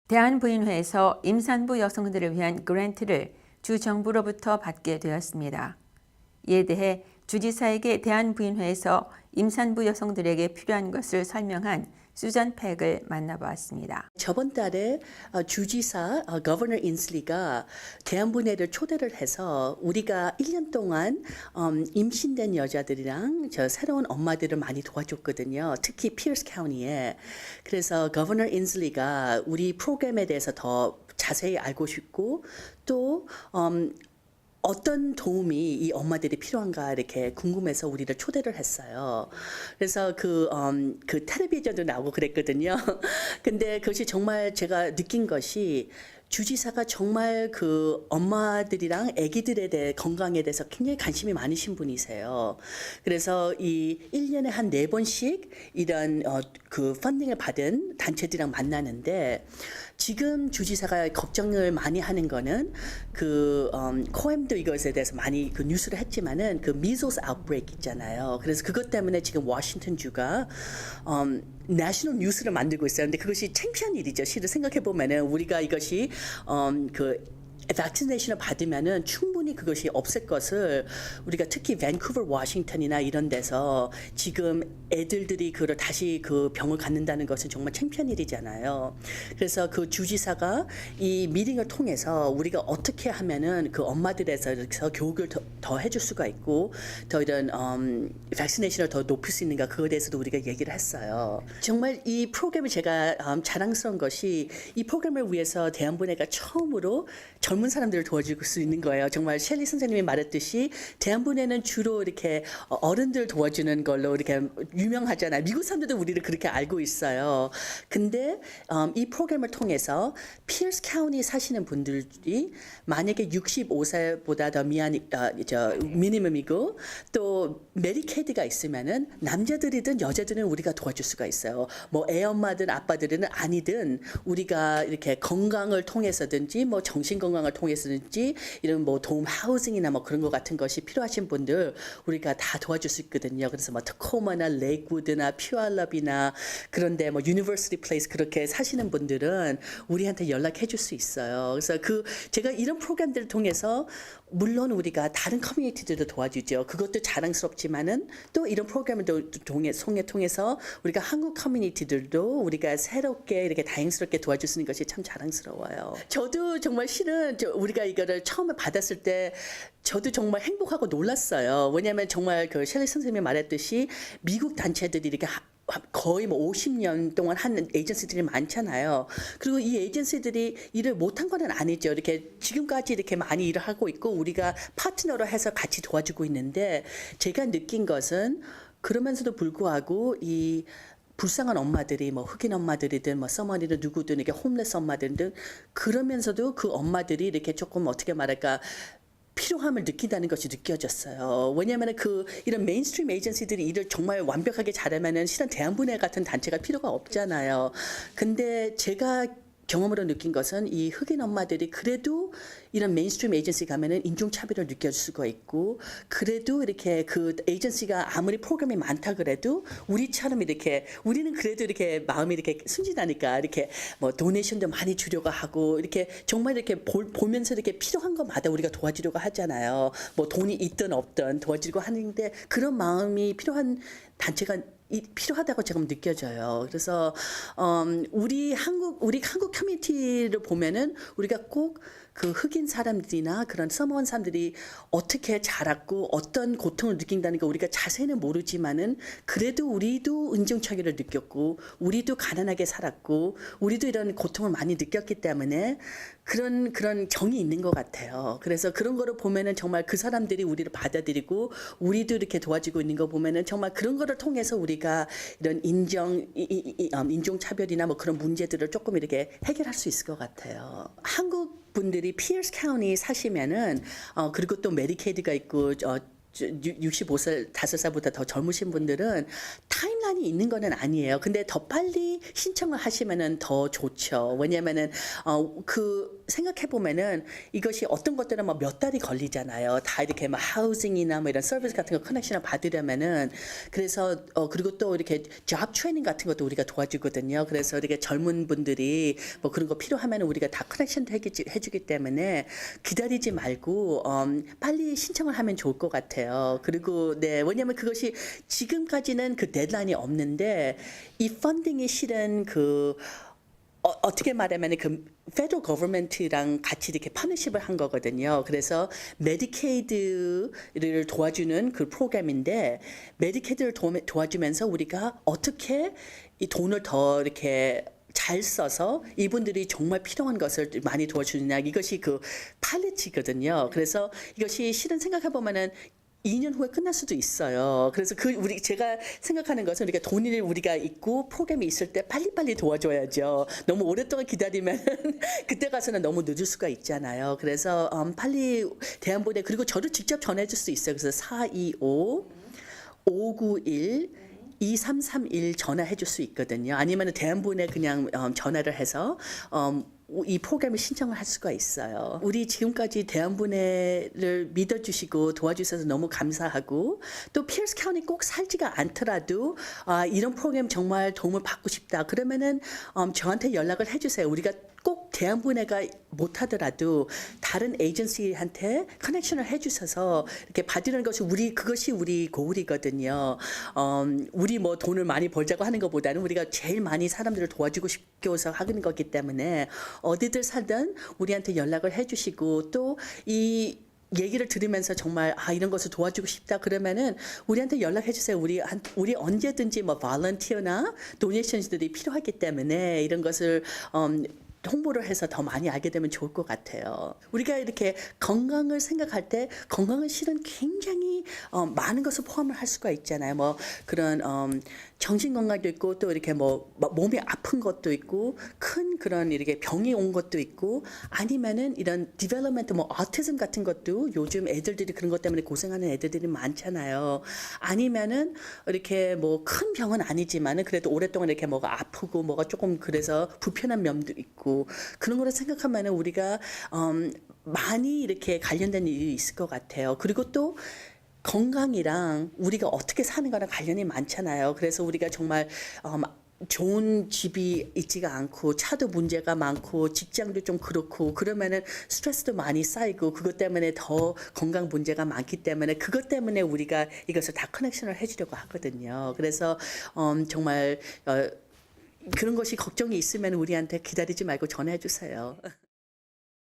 대한부인회에서 임산부 여성들을 위한 그랜트를 주 정부로부터 받게 되었습니다. 이에 대해 주지사에게 대한부인회에서 임산부 여성들에게 필요한 것을 설명한 수잔 팩을 만나보았습니다. 저번 달에 주지사 거버너 인슬리가 대한부인회를 초대를 해서 우리가 1년 동안 임신된 여자들이랑 저 새로운 엄마들을 많이 도와줬거든요. 특히 피어스 카운티에. 그래서 거버너 인슬리가 우리 프로그램에 대해서 더 자세히 알고 싶고 또 어떤 도움이 이 엄마들이 필요한가 이렇게 궁금해서 우리를 초대를 했어요. 그래서 그 텔레비전도 나오고 그랬거든요. 근데 그것이 정말 제가 느낀 것이 주지사가 정말 그 엄마들이랑 아기들에 대해 건강에 대해서 굉장히 관심이 많으신 분이세요. 그래서 이 1년에 한 4번씩 이런 그 펀딩을 받은 단체들이랑 만나는데 지금 주지사가 걱정을 많이 하는 거는 그 코엠도 이것에 대해서 많이 그 뉴스를 했지만은 그 미즐스 아웃브레이크 있잖아요. 그래서 그것 때문에 지금 워싱턴 주가 내셔널 뉴스를 만들고 있어요. 근데 그것이 창피한 일이죠. 실을 생각해 보면은 우리가 이것이 그 백신네이션을 받으면은 충분히 그것이 없을 것을 우리가 특히 밴쿠버, 워싱턴이나 이런 데서 지금 애들들이 그걸 다시 그 병을 갖는다는 것은 정말 창피한 일이잖아요. 그래서 그 주지사가 이 미팅을 통해서 우리가 어떻게 하면은 그 엄마들에서 교육을 더 해줄 수가 있고 더 이런 백신네이션을 더 높일 수 있는가 그거에 대해서도 우리가 얘기를 했어요. 정말 이 프로그램이 제가 자랑스러운 것이 이 프로그램을 위해서 대한부인회가 처음으로 젊은 사람들을 도와줄 수 있는 거예요. 정말 셸리 선생님이 말했듯이 대한부인회는 주로 이렇게 어른들 도와주는 걸로 이렇게 유명하잖아요. 미국 사람들도 우리를 그렇게 알고 있어요. 근데 이 프로그램을 통해서 피어스 카운티 사시는 분들이 만약에 65세보다 더 미니멈이고 또 메디케이드가 있으면은 남자들이든 여자들은 우리가 도와줄 수가 있어요. 뭐 애엄마든 아빠들은 아니든 우리가 이렇게 건강을 통해서든지 뭐 정신 건강을 통해서든지 이런 뭐 도움 하우징이나 뭐 그런 것 같은 것이 필요하신 분들 우리가 다 도와줄 수 있거든요. 그래서 뭐 트코마나 레이크우드나 퓨얼럽이나 그런데 뭐 유니버시티 플레이스 그렇게 사시는 분들은 우리한테 연락해 줄 수 있어요. 그래서 제가 이런 프로그램들을 통해서 물론 우리가 다른 커뮤니티들도 도와주죠. 그것도 자랑스럽지만은 또 이런 프로그램을 통해서 우리가 한국 커뮤니티들도 우리가 새롭게 이렇게 다행스럽게 도와줄 수 있는 것이 참 자랑스러워요. 저도 정말 실은 우리가 이거를 처음에 받았을 때 저도 정말 행복하고 놀랐어요. 왜냐하면 정말 그 셸리 선생님이 말했듯이 미국 단체들이 이렇게 거의 뭐 50년 동안 하는 에이전시들이 많잖아요. 그리고 이 에이전시들이 일을 못한 건 아니죠. 이렇게 지금까지 이렇게 많이 일을 하고 있고 우리가 파트너로 해서 같이 도와주고 있는데 제가 느낀 것은 그러면서도 불구하고 이 불쌍한 엄마들이 뭐 흑인 엄마들이든 뭐 서머니든 누구든 이렇게 홈레스 엄마들든 그러면서도 그 엄마들이 이렇게 조금 어떻게 말할까 필요함을 느낀다는 것이 느껴졌어요. 왜냐하면 이런 메인스트림 에이전시들이 일을 정말 완벽하게 잘하면은 실은 대한부인회 같은 단체가 필요가 없잖아요. 근데 제가 경험으로 느낀 것은 이 흑인 엄마들이 그래도 이런 메인스트림 에이전시 가면은 인종차별을 느낄 수가 있고 그래도 이렇게 그 에이전시가 아무리 프로그램이 많다 그래도 우리처럼 이렇게 우리는 그래도 이렇게 마음이 이렇게 순진하니까 이렇게 뭐 도네이션도 많이 주려고 하고 이렇게 정말 이렇게 보면서 이렇게 필요한 것마다 우리가 도와주려고 하잖아요. 뭐 돈이 있든 없든 도와주려고 하는데 그런 마음이 필요한 단체가 필요하다고 지금 느껴져요. 그래서 우리 한국 커뮤니티를 보면은 우리가 꼭 그 흑인 사람들이나 그런 서머원 사람들이 어떻게 자랐고 어떤 고통을 느낀다는 거 우리가 자세히는 모르지만은 그래도 우리도 인종차별을 느꼈고 우리도 가난하게 살았고 우리도 이런 고통을 많이 느꼈기 때문에 그런 정이 있는 것 같아요. 그래서 그런 거를 보면은 정말 그 사람들이 우리를 받아들이고 우리도 이렇게 도와주고 있는 거 보면은 정말 그런 거를 통해서 우리가 이런 인종차별이나 뭐 그런 문제들을 조금 이렇게 해결할 수 있을 것 같아요. 한국 분들이 피어스 카운티 사시면은 그리고 또 메디케이드가 있고 65살, 5살보다 더 젊으신 분들은 타임라인이 있는 거는 아니에요. 근데 더 빨리 신청을 하시면은 더 좋죠. 왜냐면은 그 생각해 보면은 이것이 어떤 것들은 뭐 몇 달이 걸리잖아요. 다 이렇게 뭐 하우징이나 뭐 이런 서비스 같은 거 커넥션을 받으려면은 그래서 그리고 또 이렇게 잡 트레이닝 같은 것도 우리가 도와주거든요. 그래서 이렇게 젊은 분들이 뭐 그런 거 필요하면은 우리가 다 커넥션도 해주기 때문에 기다리지 말고 빨리 신청을 하면 좋을 것 같아요. 그리고 네, 왜냐면 그것이 지금까지는 그 데드라인이 없는데 이 펀딩이 실은 그 어떻게 말하면 그 페더럴 거버먼트랑 같이 이렇게 파트너십을 한 거거든요. 그래서 메디케이드를 도와주는 그 프로그램인데 메디케이드를 도와주면서 우리가 어떻게 이 돈을 더 이렇게 잘 써서 이분들이 정말 필요한 것을 많이 도와주느냐 이것이 그 팔레트거든요. 그래서 이것이 실은 생각해 보면은 2년 후에 끝날 수도 있어요. 그래서 제가 생각하는 것은 우리가 돈이 우리가 있고 프로그램이 있을 때 빨리빨리 도와줘야죠. 너무 오랫동안 기다리면 그때 가서는 너무 늦을 수가 있잖아요. 그래서 빨리 대한본에 그리고 저도 직접 전해줄 수 있어요. 그래서 425-591-2331 전화해 줄 수 있거든요. 아니면 대한본에 그냥 전화를 해서 이 프로그램을 신청을 할 수가 있어요. 우리 지금까지 대한분해를 믿어주시고 도와주셔서 너무 감사하고 또 피어스 카운티 꼭 살지가 않더라도 이런 프로그램 정말 도움을 받고 싶다. 그러면은 저한테 연락을 해주세요. 우리가 꼭 대한분해가 못하더라도 다른 에이전시한테 커넥션을 해주셔서 이렇게 받으는 것이 그것이 우리 고울이거든요. 우리 뭐 돈을 많이 벌자고 하는 것보다는 우리가 제일 많이 사람들을 도와주고 싶어서 하는 거기 때문에 어디들 살든 우리한테 연락을 해주시고 또 이 얘기를 들으면서 정말 이런 것을 도와주고 싶다 그러면은 우리한테 연락해 주세요. 우리 언제든지 뭐 volunteer나 도네이션들이 필요하기 때문에 이런 것을 홍보를 해서 더 많이 알게 되면 좋을 것 같아요. 우리가 이렇게 건강을 생각할 때 건강은 실은 굉장히 많은 것을 포함을 할 수가 있잖아요. 뭐 그런 정신 건강도 있고 또 이렇게 뭐 몸이 아픈 것도 있고 큰 그런 이렇게 병이 온 것도 있고 아니면은 이런 디벨롭먼트 뭐 오티즘 같은 것도 요즘 애들들이 그런 것 때문에 고생하는 애들들이 많잖아요. 아니면은 이렇게 뭐 큰 병은 아니지만은 그래도 오랫동안 이렇게 뭐가 아프고 뭐가 조금 그래서 불편한 면도 있고 그런 거를 생각하면은 우리가 많이 이렇게 관련된 일이 있을 것 같아요. 그리고 또 건강이랑 우리가 어떻게 사는 거랑 관련이 많잖아요. 그래서 우리가 정말 좋은 집이 있지가 않고 차도 문제가 많고 직장도 좀 그렇고 그러면은 스트레스도 많이 쌓이고 그것 때문에 더 건강 문제가 많기 때문에 그것 때문에 우리가 이것을 다 커넥션을 해주려고 하거든요. 그래서 정말 그런 것이 걱정이 있으면 우리한테 기다리지 말고 전화해 주세요.